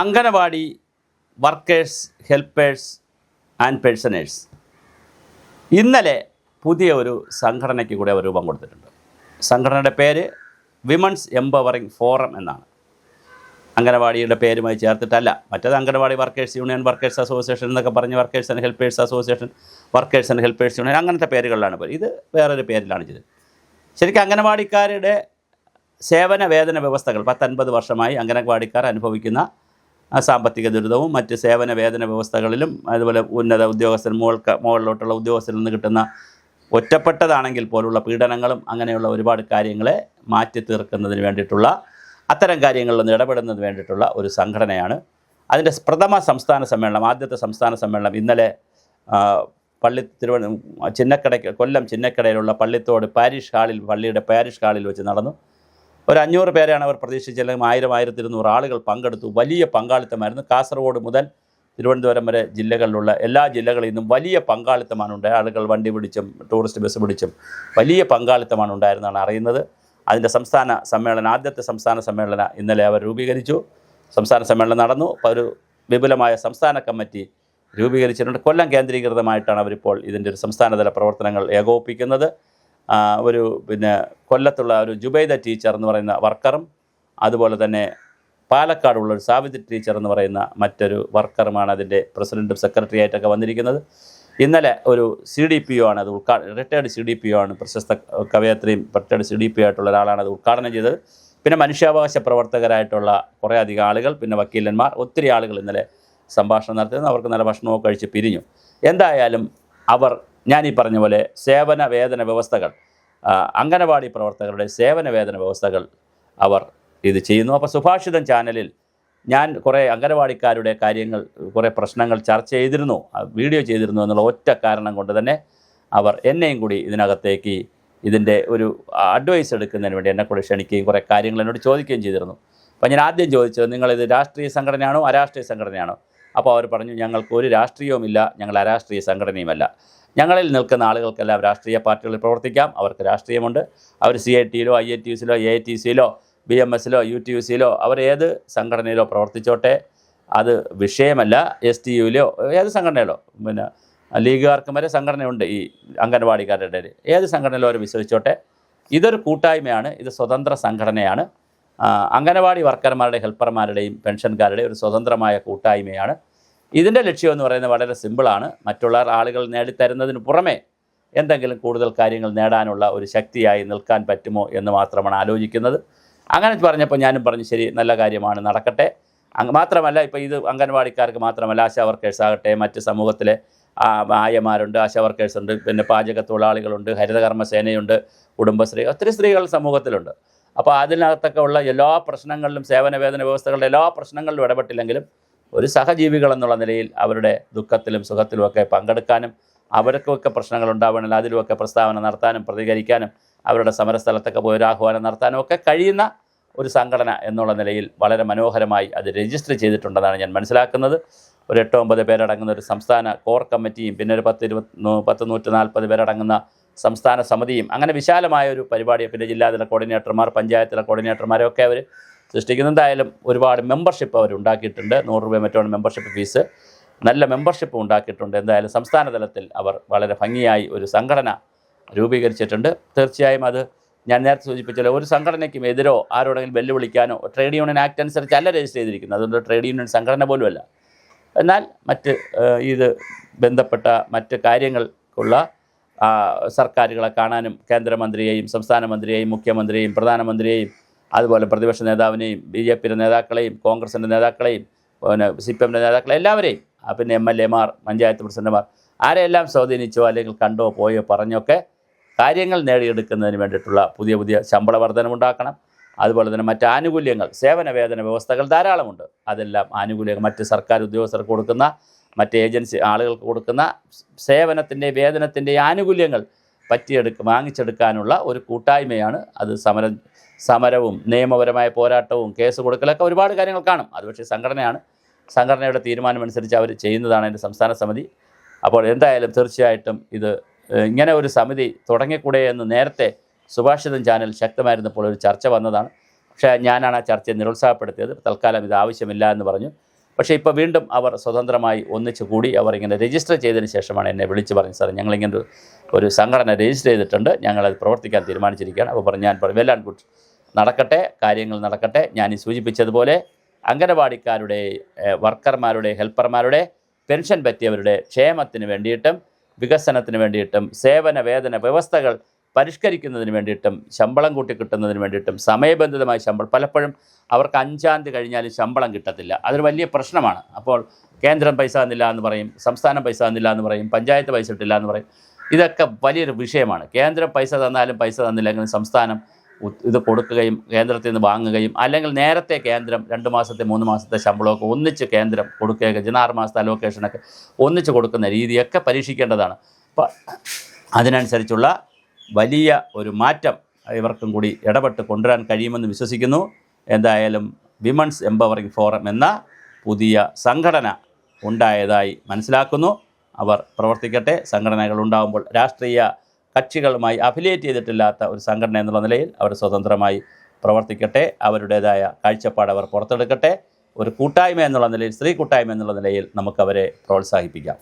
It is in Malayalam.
Anganwadi workers helpers and pensioners ഇന്നലെ പുതിയ ഒരു സംഘടനയ്ക്ക് കൂടെ അവർ രൂപം കൊടുത്തിട്ടുണ്ട്. സംഘടനയുടെ പേര് വിമൻസ് എംപവറിംഗ് ഫോറം എന്നാണ്. അംഗനവാടിയുടെ പേരുമായി ചേർത്തിട്ടല്ല. മറ്റേത് anganwadi workers union, workers association എന്നൊക്കെ പറഞ്ഞ് workers and helpers association, workers and helpers union, അങ്ങനത്തെ പേരുകളിലാണ് പേര്. ഇത് വേറൊരു പേരിലാണ് ചെയ്തത്. ശരിക്കും അംഗനവാടിക്കാരുടെ സേവന വേതന വ്യവസ്ഥകൾ 10-50 വർഷമായി അംഗനവാടിക്കാർ അനുഭവിക്കുന്ന സാമ്പത്തിക ദുരിതവും മറ്റ് സേവന വേതന വ്യവസ്ഥകളിലും അതുപോലെ ഉന്നത ഉദ്യോഗസ്ഥർ മുകളിലോട്ടുള്ള ഉദ്യോഗസ്ഥരിൽ നിന്ന് കിട്ടുന്ന ഒറ്റപ്പെട്ടതാണെങ്കിൽ പോലുള്ള പീഡനങ്ങളും അങ്ങനെയുള്ള ഒരുപാട് കാര്യങ്ങളെ മാറ്റി തീർക്കുന്നതിന് വേണ്ടിയിട്ടുള്ള അത്തരം കാര്യങ്ങളിലൊന്ന് ഇടപെടുന്നതിന് വേണ്ടിയിട്ടുള്ള ഒരു സംഘടനയാണ്. അതിൻ്റെ പ്രഥമ സംസ്ഥാന സമ്മേളനം, ആദ്യത്തെ സംസ്ഥാന സമ്മേളനം ഇന്നലെ കൊല്ലം ചിന്നക്കടയിലുള്ള പള്ളിത്തോട് പാരിഷ് ഹാളിൽ, പള്ളിയുടെ പാരിഷ് ഹാളിൽ വെച്ച് നടന്നു. ഒരു 500 പേരെയാണ് അവർ പ്രതീക്ഷിച്ചത്. 1000-1200 ആളുകൾ പങ്കെടുത്തു. വലിയ പങ്കാളിത്തമായിരുന്നു. കാസർഗോഡ് മുതൽ തിരുവനന്തപുരം വരെ ജില്ലകളിലുള്ള എല്ലാ ജില്ലകളിൽ നിന്നും വലിയ പങ്കാളിത്തമാണ് ഉണ്ടായത്. ആളുകൾ വണ്ടി പിടിച്ചും ടൂറിസ്റ്റ് ബസ് പിടിച്ചും വലിയ പങ്കാളിത്തമാണ് ഉണ്ടായിരുന്നതാണ് അറിയുന്നത്. അതിൻ്റെ സംസ്ഥാന സമ്മേളനം, ആദ്യത്തെ സംസ്ഥാന സമ്മേളനം ഇന്നലെ അവർ രൂപീകരിച്ചു. സംസ്ഥാന സമ്മേളനം നടന്നു. ഒരു വിപുലമായ സംസ്ഥാന കമ്മിറ്റി രൂപീകരിച്ചിട്ടുണ്ട്. കൊല്ലം കേന്ദ്രീകൃതമായിട്ടാണ് അവരിപ്പോൾ ഇതിൻ്റെ ഒരു സംസ്ഥാനതല പ്രവർത്തനങ്ങൾ ഏകോപിപ്പിക്കുന്നത്. കൊല്ലത്തുള്ള ഒരു ജുബൈദ ടീച്ചർ എന്ന് പറയുന്ന വർക്കറും അതുപോലെ തന്നെ പാലക്കാടുള്ള ഒരു സാവിത്രി ടീച്ചർ എന്ന് പറയുന്ന മറ്റൊരു വർക്കറുമാണ് അതിൻ്റെ പ്രസിഡൻറ്റും സെക്രട്ടറി ആയിട്ടൊക്കെ വന്നിരിക്കുന്നത്. ഇന്നലെ ഒരു CDPO ആണ് അത് റിട്ടയർഡ് CDPO ആണ്, പ്രശസ്ത കവയത്രിയും റിട്ടയർഡ് CDPO ആയിട്ടുള്ള ഒരാളാണ് അത് ഉദ്ഘാടനം ചെയ്തത്. പിന്നെ മനുഷ്യാവകാശ പ്രവർത്തകരായിട്ടുള്ള കുറേ അധികം ആളുകൾ, പിന്നെ വക്കീലന്മാർ, ഒത്തിരി ആളുകൾ ഇന്നലെ സംഭാഷണം നടത്തുന്നു. അവർക്ക് നല്ല ഭക്ഷണമൊക്കെ കഴിച്ച് പിരിഞ്ഞു. എന്തായാലും അവർ ഞാനീ പറഞ്ഞ പോലെ സേവന വേതന വ്യവസ്ഥകൾ, അംഗനവാടി പ്രവർത്തകരുടെ സേവന വേതന വ്യവസ്ഥകൾ അവർ ഇത് ചെയ്യുന്നു. അപ്പോൾ സുഭാഷിതം ചാനലിൽ ഞാൻ കുറേ അംഗനവാടിക്കാരുടെ കാര്യങ്ങൾ, കുറേ പ്രശ്നങ്ങൾ ചർച്ച ചെയ്തിരുന്നു, വീഡിയോ ചെയ്തിരുന്നു എന്നുള്ള ഒറ്റ കാരണം കൊണ്ട് തന്നെ അവർ എന്നെയും കൂടി ഇതിനകത്തേക്ക് ഇതിൻ്റെ ഒരു അഡ്വൈസ് എടുക്കുന്നതിന് വേണ്ടി എന്നെ കൂടി ക്ഷണിക്കുകയും കുറേ കാര്യങ്ങൾ എന്നോട് ചോദിക്കുകയും ചെയ്തിരുന്നു. അപ്പോൾ ഞാൻ ആദ്യം ചോദിച്ചത്, നിങ്ങളിത് രാഷ്ട്രീയ സംഘടനയാണോ അരാഷ്ട്രീയ സംഘടനയാണോ? അപ്പോൾ അവർ പറഞ്ഞു, ഞങ്ങൾക്ക് ഒരു രാഷ്ട്രീയവുമില്ല, ഞങ്ങൾ അരാഷ്ട്രീയ സംഘടനയുമല്ല. ഞങ്ങളിൽ നിൽക്കുന്ന ആളുകൾക്കെല്ലാം രാഷ്ട്രീയ പാർട്ടികളിൽ പ്രവർത്തിക്കാം, അവർക്ക് രാഷ്ട്രീയമുണ്ട്. അവർ CIT-യിലോ IATUസിലോ AITCയിലോ BMSലോ UTUCയിലോ അവർ ഏത് സംഘടനയിലോ പ്രവർത്തിച്ചോട്ടെ, അത് വിഷയമല്ല. STUവിലോ ഏത് സംഘടനയിലോ, ലീഗുകാർക്കും വരെ സംഘടനയുണ്ട് ഈ അംഗനവാടിക്കാരുടെ ഇടയിൽ. ഏത് സംഘടനയിലോ അവർ വിശ്വസിച്ചോട്ടെ. ഇതൊരു കൂട്ടായ്മയാണ്, ഇത് സ്വതന്ത്ര സംഘടനയാണ്. അംഗനവാടി വർക്കർമാരുടെയും ഹെൽപ്പർമാരുടെയും പെൻഷൻകാരുടെയും ഒരു സ്വതന്ത്രമായ കൂട്ടായ്മയാണ്. ഇതിൻ്റെ ലക്ഷ്യമെന്ന് പറയുന്നത് വളരെ സിമ്പിളാണ്. മറ്റുള്ള ആളുകൾ നേടിത്തരുന്നതിന് പുറമെ എന്തെങ്കിലും കൂടുതൽ കാര്യങ്ങൾ നേടാനുള്ള ഒരു ശക്തിയായി നിൽക്കാൻ പറ്റുമോ എന്ന് മാത്രമാണ് ആലോചിക്കുന്നത്. അങ്ങനെ പറഞ്ഞപ്പോൾ ഞാനും പറഞ്ഞു, ശരി, നല്ല കാര്യമാണ്, നടക്കട്ടെ. മാത്രമല്ല, ഇപ്പോൾ ഇത് അംഗനവാടിക്കാർക്ക് മാത്രമല്ല, ആശാ വർക്കേഴ്സ് ആകട്ടെ, മറ്റ് സമൂഹത്തിലെ ആയമാരുണ്ട്, ആശാ വർക്കേഴ്സുണ്ട്, പിന്നെ പാചക തൊഴിലാളികളുണ്ട്, ഹരിതകർമ്മസേനയുണ്ട്, കുടുംബശ്രീ, ഒത്തിരി സ്ത്രീകൾ സമൂഹത്തിലുണ്ട്. അപ്പോൾ അതിനകത്തൊക്കെ ഉള്ള എല്ലാ പ്രശ്നങ്ങളിലും, സേവന വേതന വ്യവസ്ഥകളുടെ എല്ലാ പ്രശ്നങ്ങളിലും ഇടപെട്ടില്ലെങ്കിലും ഒരു സഹജീവികൾ എന്നുള്ള നിലയിൽ അവരുടെ ദുഃഖത്തിലും സുഖത്തിലുമൊക്കെ പങ്കെടുക്കാനും അവർക്കൊക്കെ പ്രശ്നങ്ങൾ ഉണ്ടാവണമെങ്കിൽ അതിലുമൊക്കെ പ്രസ്താവന നടത്താനും പ്രതികരിക്കാനും അവരുടെ സമരസ്ഥലത്തൊക്കെ പോയി ഒരു ആഹ്വാനം നടത്താനും ഒക്കെ കഴിയുന്ന ഒരു സംഘടന എന്നുള്ള നിലയിൽ വളരെ മനോഹരമായി അത് രജിസ്റ്റർ ചെയ്തിട്ടുണ്ടെന്നാണ് ഞാൻ മനസ്സിലാക്കുന്നത്. ഒരു 8-9 പേരടങ്ങുന്ന ഒരു സംസ്ഥാന കോർ കമ്മിറ്റിയും പിന്നെ ഒരു 140 പേരടങ്ങുന്ന സംസ്ഥാന സമിതിയും, അങ്ങനെ വിശാലമായ ഒരു പരിപാടി, പിന്നെ ജില്ലാതല കോർഡിനേറ്റർമാർ, പഞ്ചായത്തിലെ കോർഡിനേറ്റർമാരൊക്കെ അവർ സൃഷ്ടിക്കുന്നു. എന്തായാലും ഒരുപാട് മെമ്പർഷിപ്പ് അവർ ഉണ്ടാക്കിയിട്ടുണ്ട്. 100 രൂപ മറ്റോണം മെമ്പർഷിപ്പ് ഫീസ്, നല്ല മെമ്പർഷിപ്പ് ഉണ്ടാക്കിയിട്ടുണ്ട്. എന്തായാലും സംസ്ഥാന തലത്തിൽ അവർ വളരെ ഭംഗിയായി ഒരു സംഘടന രൂപീകരിച്ചിട്ടുണ്ട്. തീർച്ചയായും അത് ഞാൻ നേരത്തെ സൂചിപ്പിച്ചല്ലോ, ഒരു സംഘടനയ്ക്കും എതിരോ ആരോടെങ്കിലും വെല്ലുവിളിക്കാനോ ട്രേഡ് യൂണിയൻ ആക്ട് അനുസരിച്ചല്ല രജിസ്റ്റർ ചെയ്തിരിക്കുന്നത്. അതുകൊണ്ട് ട്രേഡ് യൂണിയൻ സംഘടന പോലുമല്ല. എന്നാൽ മറ്റ് ഇത് ബന്ധപ്പെട്ട മറ്റ് കാര്യങ്ങൾക്കുള്ള സർക്കാരുകളെ കാണാനും കേന്ദ്രമന്ത്രിയെയും സംസ്ഥാന മന്ത്രിയെയും മുഖ്യമന്ത്രിയെയും പ്രധാനമന്ത്രിയെയും അതുപോലെ പ്രതിപക്ഷ നേതാവിനെയും BJPയുടെ നേതാക്കളെയും കോൺഗ്രസിൻ്റെ നേതാക്കളെയും പിന്നെ CPMൻ്റെ നേതാക്കളെ എല്ലാവരെയും, പിന്നെ MLAമാർ, പഞ്ചായത്ത് പ്രസിഡന്റുമാർ, ആരെയെല്ലാം സ്വാധീനിച്ചോ അല്ലെങ്കിൽ കണ്ടോ പോയോ പറഞ്ഞൊക്കെ കാര്യങ്ങൾ നേടിയെടുക്കുന്നതിന് വേണ്ടിയിട്ടുള്ള പുതിയ ശമ്പള വർധനമുണ്ടാക്കണം. അതുപോലെ തന്നെ മറ്റ് ആനുകൂല്യങ്ങൾ, സേവന വേതന വ്യവസ്ഥകൾ ധാരാളമുണ്ട്. അതെല്ലാം ആനുകൂല്യങ്ങൾ, മറ്റ് സർക്കാർ ഉദ്യോഗസ്ഥർക്ക് കൊടുക്കുന്ന, മറ്റ് ഏജൻസി ആളുകൾക്ക് കൊടുക്കുന്ന സേവനത്തിൻ്റെ വേതനത്തിൻ്റെ ആനുകൂല്യങ്ങൾ വാങ്ങിച്ചെടുക്കാനുള്ള ഒരു കൂട്ടായ്മയാണ്. അത് സമരവും നിയമപരമായ പോരാട്ടവും കേസ് കൊടുക്കലൊക്കെ ഒരുപാട് കാര്യങ്ങൾ കാണും. അത് പക്ഷേ സംഘടനയാണ്. സംഘടനയുടെ തീരുമാനമനുസരിച്ച് അവർ ചെയ്യുന്നതാണ് എൻ്റെ സംസ്ഥാന സമിതി. അപ്പോൾ എന്തായാലും തീർച്ചയായിട്ടും ഇത് ഇങ്ങനെ ഒരു സമിതി തുടങ്ങിക്കൂടെ എന്ന് നേരത്തെ സുഭാഷിതം ചാനൽ ശക്തമായിരുന്നപ്പോൾ ഒരു ചർച്ച വന്നതാണ്. പക്ഷേ ഞാനാണ് ആ ചർച്ചയെ നിരുത്സാഹപ്പെടുത്തിയത്. തൽക്കാലം ഇത് ആവശ്യമില്ല എന്ന് പറഞ്ഞു. പക്ഷേ ഇപ്പോൾ വീണ്ടും അവർ സ്വതന്ത്രമായി ഒന്നിച്ചു കൂടി. അവർ ഇങ്ങനെ രജിസ്റ്റർ ചെയ്തതിന് ശേഷമാണ് എന്നെ വിളിച്ച് പറഞ്ഞത്, സാർ ഞങ്ങളിങ്ങനെ ഒരു സംഘടന രജിസ്റ്റർ ചെയ്തിട്ടുണ്ട്, ഞങ്ങളത് പ്രവർത്തിക്കാൻ തീരുമാനിച്ചിരിക്കുകയാണ്. അപ്പോൾ പറഞ്ഞു, ഞാൻ പറഞ്ഞു വെൽ ആൻഡ് ഗുഡ്, നടക്കട്ടെ, കാര്യങ്ങൾ നടക്കട്ടെ. ഞാൻ ഈ സൂചിപ്പിച്ചതുപോലെ അംഗനവാടിക്കാരുടെ, വർക്കർമാരുടെ, ഹെൽപ്പർമാരുടെ, പെൻഷൻ പറ്റിയവരുടെ ക്ഷേമത്തിന് വേണ്ടിയിട്ടും വികസനത്തിന് വേണ്ടിയിട്ടും സേവന വേതന വ്യവസ്ഥകൾ പരിഷ്കരിക്കുന്നതിന് വേണ്ടിയിട്ടും ശമ്പളം കൂട്ടി കിട്ടുന്നതിന് വേണ്ടിയിട്ടും സമയബന്ധിതമായ ശമ്പളം, പലപ്പോഴും അവർക്ക് 5-ാം തീയതി കഴിഞ്ഞാലും ശമ്പളം കിട്ടത്തില്ല. അതൊരു വലിയ പ്രശ്നമാണ്. അപ്പോൾ കേന്ദ്രം പൈസ തന്നില്ല എന്ന് പറയും, സംസ്ഥാനം പൈസ തന്നില്ല എന്ന് പറയും, പഞ്ചായത്ത് പൈസ ഇട്ടില്ല എന്ന് പറയും. ഇതൊക്കെ വലിയൊരു വിഷയമാണ്. കേന്ദ്രം പൈസ തന്നാലും പൈസ തന്നില്ലെങ്കിലും സംസ്ഥാനം ഇത് കൊടുക്കുകയും കേന്ദ്രത്തിൽ നിന്ന് വാങ്ങുകയും, അല്ലെങ്കിൽ നേരത്തെ കേന്ദ്രം 2 മാസത്തെ 3 മാസത്തെ ശമ്പളമൊക്കെ ഒന്നിച്ച് കേന്ദ്രം കൊടുക്കുകയൊക്കെ ചെയ്യുന്ന 6 മാസത്തെ അലോക്കേഷനൊക്കെ ഒന്നിച്ച് കൊടുക്കുന്ന രീതിയൊക്കെ പരീക്ഷിക്കേണ്ടതാണ്. അപ്പോൾ അതിനനുസരിച്ചുള്ള വലിയ ഒരു മാറ്റം ഇവർക്കും കൂടി ഇടപെട്ട് കൊണ്ടുവരാൻ കഴിയുമെന്ന് വിശ്വസിക്കുന്നു. എന്തായാലും വിമൻസ് എംപവറിംഗ് ഫോറം എന്ന പുതിയ സംഘടന ഉണ്ടായതായി മനസ്സിലാക്കുന്നു. അവർ പ്രവർത്തിക്കട്ടെ. സംഘടനകൾ ഉണ്ടാകുമ്പോൾ രാഷ്ട്രീയ കക്ഷികളുമായി അഫിലിയേറ്റ് ചെയ്തിട്ടില്ലാത്ത ഒരു സംഘടന എന്നുള്ള നിലയിൽ അവർ സ്വതന്ത്രമായി പ്രവർത്തിക്കട്ടെ. അവരുടേതായ കാഴ്ചപ്പാട് അവർ പുറത്തെടുക്കട്ടെ. ഒരു കൂട്ടായ്മ എന്നുള്ള നിലയിൽ, സ്ത്രീ കൂട്ടായ്മ എന്നുള്ള നിലയിൽ നമുക്കവരെ പ്രോത്സാഹിപ്പിക്കാം.